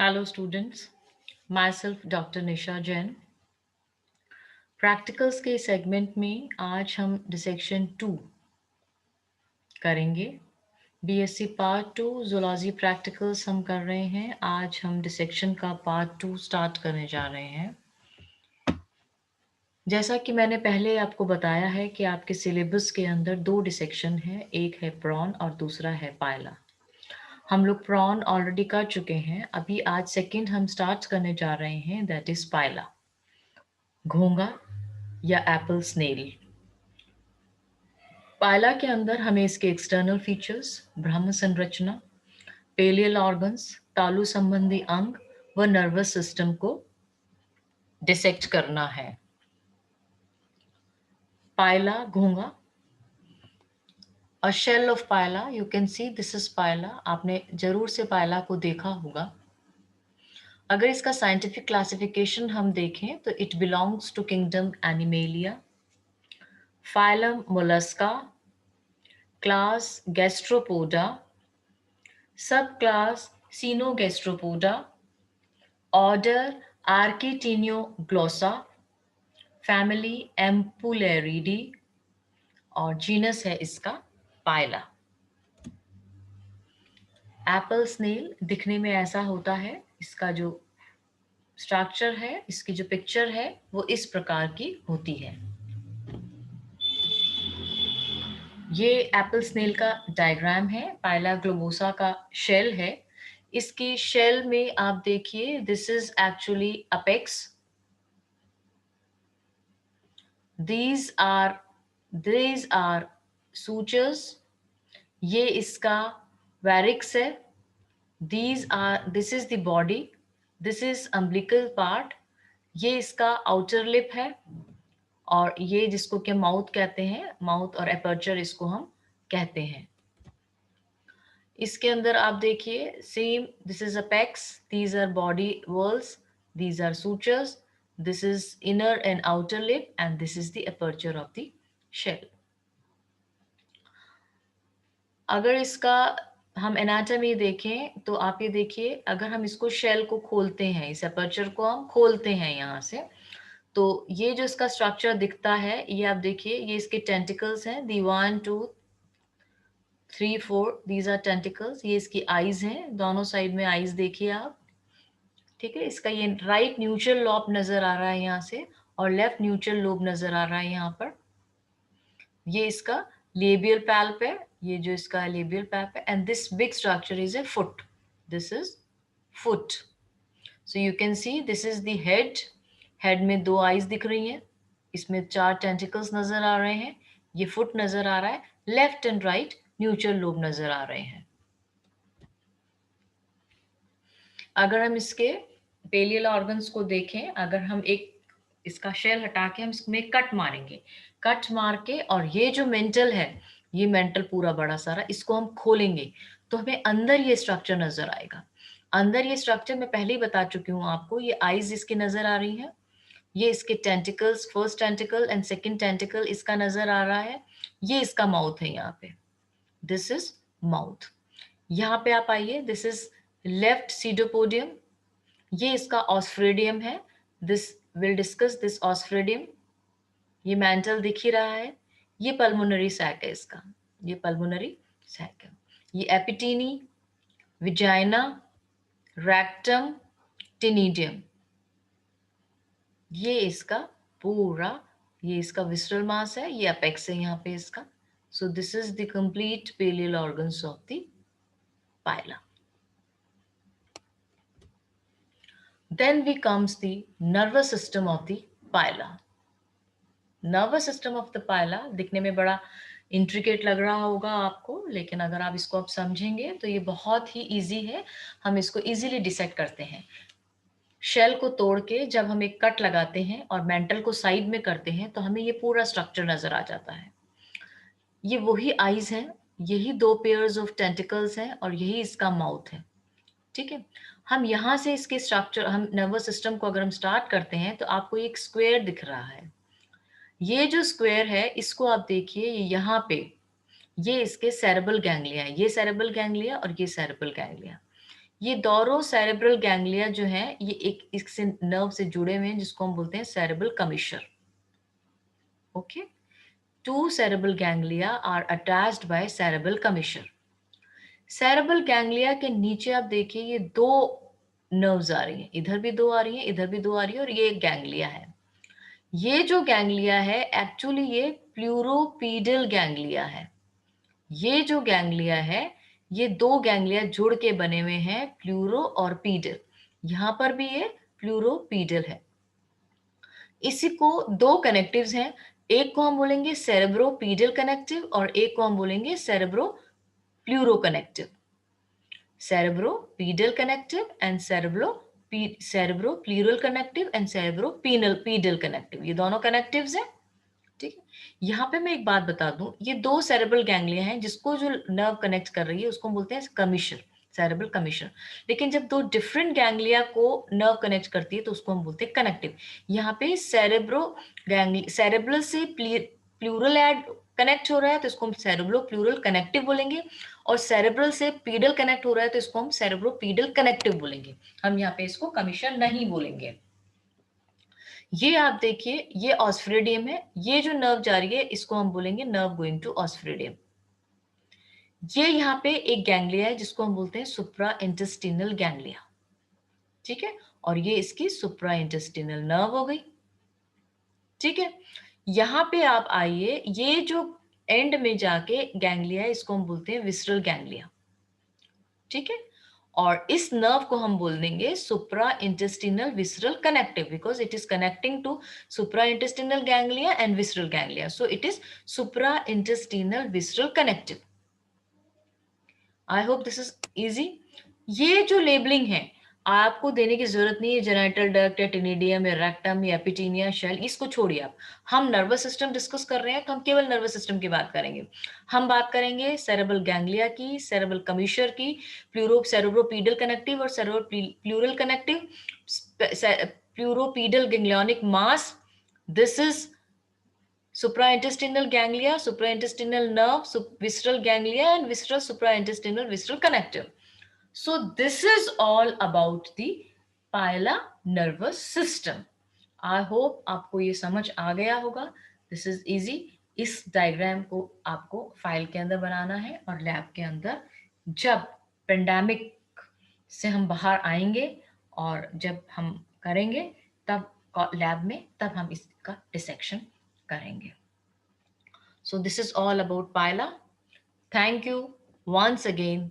Hello students, myself Dr. Nisha Jain. Practicals के segment में आज हम डिसेक्शन 2 करेंगे। बीएससी पार्ट 2 जूलॉजी प्रैक्टिकल्स हम कर रहे हैं। आज हम डिसेक्शन का पार्ट 2 स्टार्ट करने जा रहे हैं। जैसा कि मैंने पहले आपको बताया है कि आपके सिलेबस के अंदर दो डिसेक्शन है, एक है प्रॉन और दूसरा है पायला। हम लोग प्रॉन ऑलरेडी कर चुके हैं, अभी आज सेकंड हम स्टार्ट करने जा रहे हैं, दैट इज पायला, घोंगा या एप्पल स्नेल। पायला के अंदर हमें इसके एक्सटर्नल फीचर्स, ब्रह्म संरचना, पेलियल ऑर्गन्स, तालु संबंधी अंग व नर्वस सिस्टम को डिसेक्ट करना है। पायला घोंगा, a shell of pila, you can see this is pila. आपने जरूर से पायला को देखा होगा। अगर इसका साइंटिफिक क्लासिफिकेशन हम देखें तो it belongs to kingdom Animalia, phylum Mollusca, class Gastropoda, sub class Caenogastropoda, order Architaenioglossa, family Ampullariidae और जीनस है इसका पायला। एप्पल स्नेल दिखने में ऐसा होता है, इसका जो स्ट्रक्चर है, इसकी जो पिक्चर है वो इस प्रकार की होती है। ये एप्पल स्नेल का डायग्राम है, पायला ग्लोबोसा का शेल है। इसकी शेल में आप देखिए, this is actually apex, these are sutures, ये इसका वैरिक्स है, this is the body, this is umbilical part, ये इसका आउटर लिप है और ये जिसको कि माउथ कहते हैं, माउथ और एपर्चर इसको हम कहते हैं। इसके अंदर आप देखिए same, this is apex, these our body walls, these are sutures, this is inner and outer lip and this is the aperture of the shell. अगर इसका हम एनाटॉमी देखें तो आप ये देखिए, अगर हम इसको शेल को खोलते हैं, इस अपर्चर को हम खोलते हैं यहाँ से, तो ये जो इसका स्ट्रक्चर दिखता है, ये आप देखिए, ये इसके टेंटिकल्स हैं, दी 1 2 3 4, दीज आर टेंटिकल्स। ये इसकी आईज हैं, दोनों साइड में आईज देखिए आप, ठीक है। इसका ये राइट न्यूट्रल लोब नजर आ रहा है यहाँ से और लेफ्ट न्यूट्रल लोब नजर आ रहा है यहाँ पर। ये इसका लेबियल पैल्प है, ये जो इसका लेबियल पैल्प है, and this big structure is a foot, this is foot. So you can see this is the head, head में दो आईज दिख रही हैं, इसमें 4 टेंटिकल्स नजर आ रहे हैं, ये फुट नजर आ रहा है, left and right neutral lobe नजर आ रहे हैं। अगर हम इसके पेलियल ऑर्गन्स को देखें, अगर हम एक इसका शेल हटा के हम इसमें कट मारेंगे, कट मार के, और ये जो मेंटल है, ये मेंटल पूरा बड़ा सारा, इसको हम खोलेंगे तो हमें अंदर ये स्ट्रक्चर नजर आएगा। अंदर ये स्ट्रक्चर मैं पहले ही बता चुकी हूँ आपको, ये आईज इसकी नजर आ रही है, ये इसके tentacles, first tentacle and second tentacle इसका नजर आ रहा है, ये इसका माउथ है यहाँ पे, दिस इज माउथ। यहाँ पे आप आइए, दिस इज लेफ्ट सीडोपोडियम, ये इसका ऑस्फ्रेडियम है, दिस विल डिस्कस दिस ऑस्फ्रेडियम। ये मेंटल दिख ही रहा है, ये पल्मोनरी सैक है इसका, ये पल्मोनरी सैक है। ये एपिटीनी, विजाइना, रेक्टम, टिनिडियम, ये इसका पूरा, ये इसका विसरल मास है, ये अपेक्स है यहाँ पे इसका। So this is the complete pallial organs of the pila. Then we comes the nervous system of the pila. Nervous system of the pila दिखने में बड़ा इंट्रिकेट लग रहा होगा आपको, लेकिन अगर आप इसको आप समझेंगे तो ये बहुत ही इजी है, हम इसको इजीली डिसेक्ट करते हैं। शेल को तोड़ के जब हम एक कट लगाते हैं और मेंटल को साइड में करते हैं तो हमें ये पूरा स्ट्रक्चर नजर आ जाता है। ये वही आईज हैं, यही 2 पेयर्स ऑफ टेंटिकल्स हैं और यही इसका माउथ है, ठीक है। हम यहाँ से इसके स्ट्रक्चर, हम नर्वस सिस्टम को अगर हम स्टार्ट करते हैं तो आपको एक स्क्वायर दिख रहा है, ये जो स्क्वायर है इसको आप देखिए, यहाँ पे ये इसके सेरेब्रल गैंग्लिया है, ये सेरेब्रल गैंग्लिया और ये सेरेब्रल गैंग्लिया, ये दोनों सेरेब्रल गैंग्लिया जो है ये एक इससे नर्व से जुड़े हुए हैं जिसको हम बोलते हैं cerebral commissure. Okay, two cerebral ganglia are attached by cerebral commissure. Cerebral ganglia के नीचे आप देखिए ये दो नर्व्स आ रही हैं, इधर भी दो आ रही हैं, इधर भी दो आ रही है और ये एक गैंग्लिया है. ये जो गैंग्लिया है एक्चुअली ये प्लूरोपीडल गैंग्लिया है. ये जो गैंग्लिया है ये दो गैंग्लिया जुड़ के बने हुए हैं, प्लूरो और पीडल. यहां पर भी ये प्लूरोपीडल है. इसी को दो कनेक्टिव्स हैं, एक को हम बोलेंगे सेरेब्रोपीडल कनेक्टिव और एक को हम बोलेंगे cerebro pleuro connective. cerebropedal connective and cerebropleural connective and cerebropedal connective, ये दोनों कनेक्टिव्स हैं. ठीक है, यहाँ पे मैं एक बात बता दूं, ये दो सेरेब्रल गैंग्लिया हैं जिसको जो नर्व कनेक्ट कर रही है उसको हम बोलते हैं कमिशर, सेरेब्रल कमिशर. लेकिन जब दो डिफरेंट गैंग्लिया को नर्व कनेक्ट करती है तो उसको हम बोलते हैं कनेक्टिव. यहाँ पे सेरेब्रल से प्लूरल एड कनेक्ट हो रहा है तो इसको हम सेरेब्रो प्लूरल कनेक्टिव बोलेंगे, और सेरेब्रल से पीडल कनेक्ट हो रहा है तो इसको हम सेरेब्रोपीडल कनेक्टिव बोलेंगे. हम यहाँ पे इसको कमिशर नहीं बोलेंगे. ये आप देखिए ये ऑस्फ्रेडियम है, ये जो नर्व जा रही है इसको हम बोलेंगे नर्व गोइंग टू ऑस्फ्रेडियम. ये यहाँ पे एक गैंग्लिया है जिसको हम बोलते हैं सुप्रा इंटेस्टिनल गैंग्लिया. ठीक है, और ये इसकी सुप्रा इंटेस्टिनल नर्व हो गई. ठीक है, यहाँ पे आप आइए, ये जो एंड में जाके गैंग्लिया है इसको हम बोलते हैं विसरल गैंग्लिया. ठीक है, और इस नर्व को हम बोल देंगे supra intestinal visceral connective because it is connecting to supra intestinal ganglia and visceral ganglia, so it is supra intestinal visceral connective. I hope this is easy. ये जो लेबलिंग है आपको देने की जरूरत नहीं है, जेनिटल डक्ट या टिनिडियम या रेक्टम या एपिटीनिया शेल, इसको छोड़िए आप. हम नर्वस सिस्टम डिस्कस कर रहे हैं तो हम केवल नर्वस सिस्टम की बात करेंगे. हम बात करेंगे सेरेब्रल गैंग्लिया की, सेरेब्रल कमिशर की, सेरेब्रोपीडल कनेक्टिव और cerebropleural connective, pleuropedal ganglionic mass. This is supraintestinal ganglia, supraintestinal nerve, visceral ganglia and visceral supraintestinal visceral connective. So this is all about the pila nervous system. I hope आपको ये समझ आ गया होगा. This is easy. इस diagram को आपको file के अंदर बनाना है और लैब के अंदर जब पेंडेमिक से हम बाहर आएंगे और जब हम करेंगे तब लैब में तब हम इसका डिसेक्शन करेंगे. So this is all about pila. Thank you once again